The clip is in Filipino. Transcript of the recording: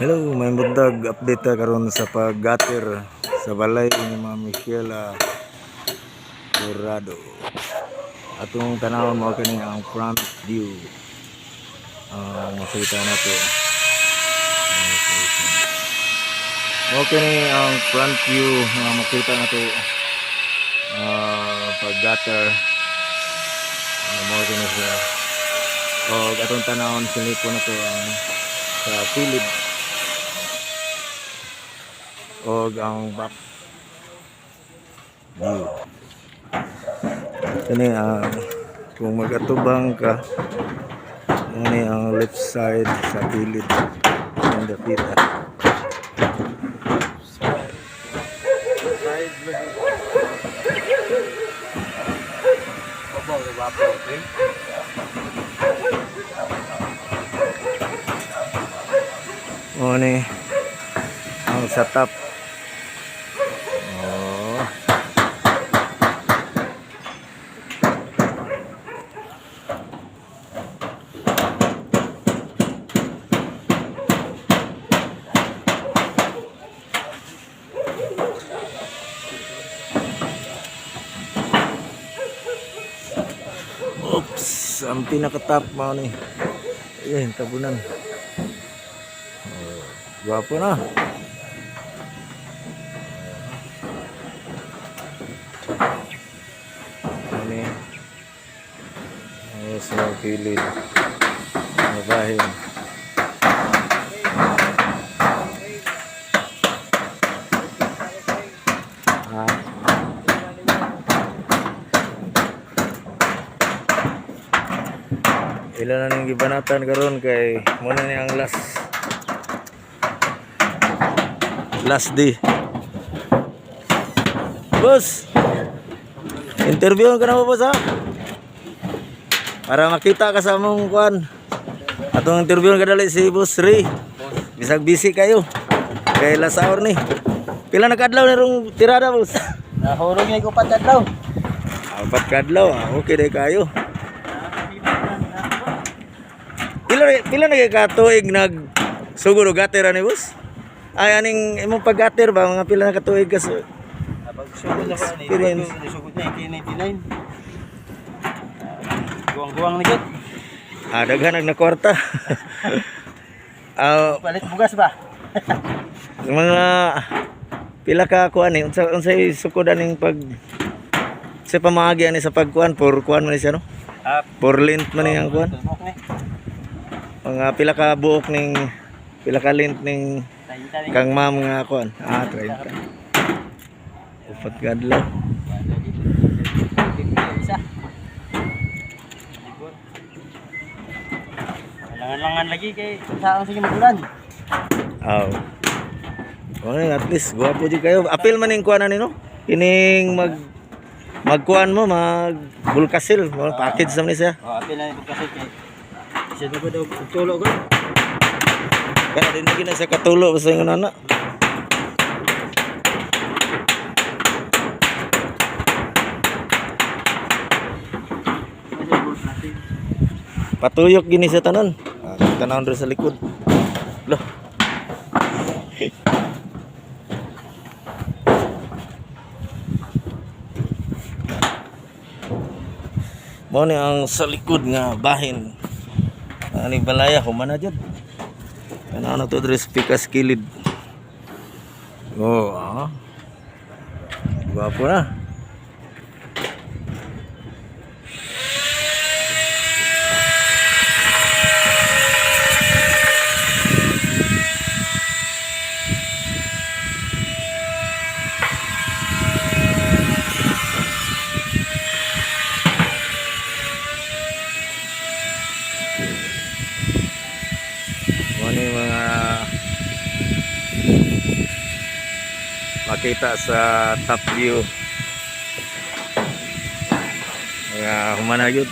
Hello, may bundag update karon sa pag-gutter sa balay ni Ma'am Michela Dorado. Atong tanawon mo kani ang front view. Makita nato. Okay ni ang front view na makita nato pag-gutter. Mo kani siya. Atong tanawon silipo na to ang sa pilid o ang back view. Kani kung magatubang ka, ini ang left side sa pilid ng dapita. Ni ang setup. Oops, ang pinaka-top mo ni. Ayan, tabunan. Gwapo na. Ini sa pilid ng bahin. Ilan na ning gibanatan karon kay muna ni ang last day. Boss, interview ka na mo, boss, ha? Para makita ka sa mong kuan. Atong interview ka dali si Boss Ray. Bisag busy kayo. Kay last hour ni. Pila na kadlaw ni rong tirada, boss? Nahurog ni ko 4 kadlaw. 4 kadlaw, okay day kayo. Pila na kay katuig nag sugod og gutter ani, boss? Ay aning imong pag-gutter ba mga pila na katuig ka sa Sugod na ko ni. Sugod na 1999. Guwang-guwang na gid. Daghan na kwarta. Palit bugas ba? Mga pila ka kuan ni unsay sukodan ning pag sa pamagi ani sa pagkuan for kuan man siya, no? For length man ang kuan. Mga pila ka buok ning pila ka length ning kang ma'am nga kuan. 30. Upat kadlaw. Langan lagi kay saang sige magulan. At least gwapo di kayo. Apil man ning kuan ani, no? Kining magkuan mo, mag bulkasil, package naman siya. Apil na ni bulkasil kay siya na daw tulo ko. Kaya din lagi na siya katulo basta yung nana. Patuyok gini sa tanan. Tanawon rin sa likod. Loh. Mo ni ang sa likod nga bahin. Ani balaya humana jud. Ano to dress pikas kilid. Gwapo na. Ano yung mga makita sa top view, mga humana yun.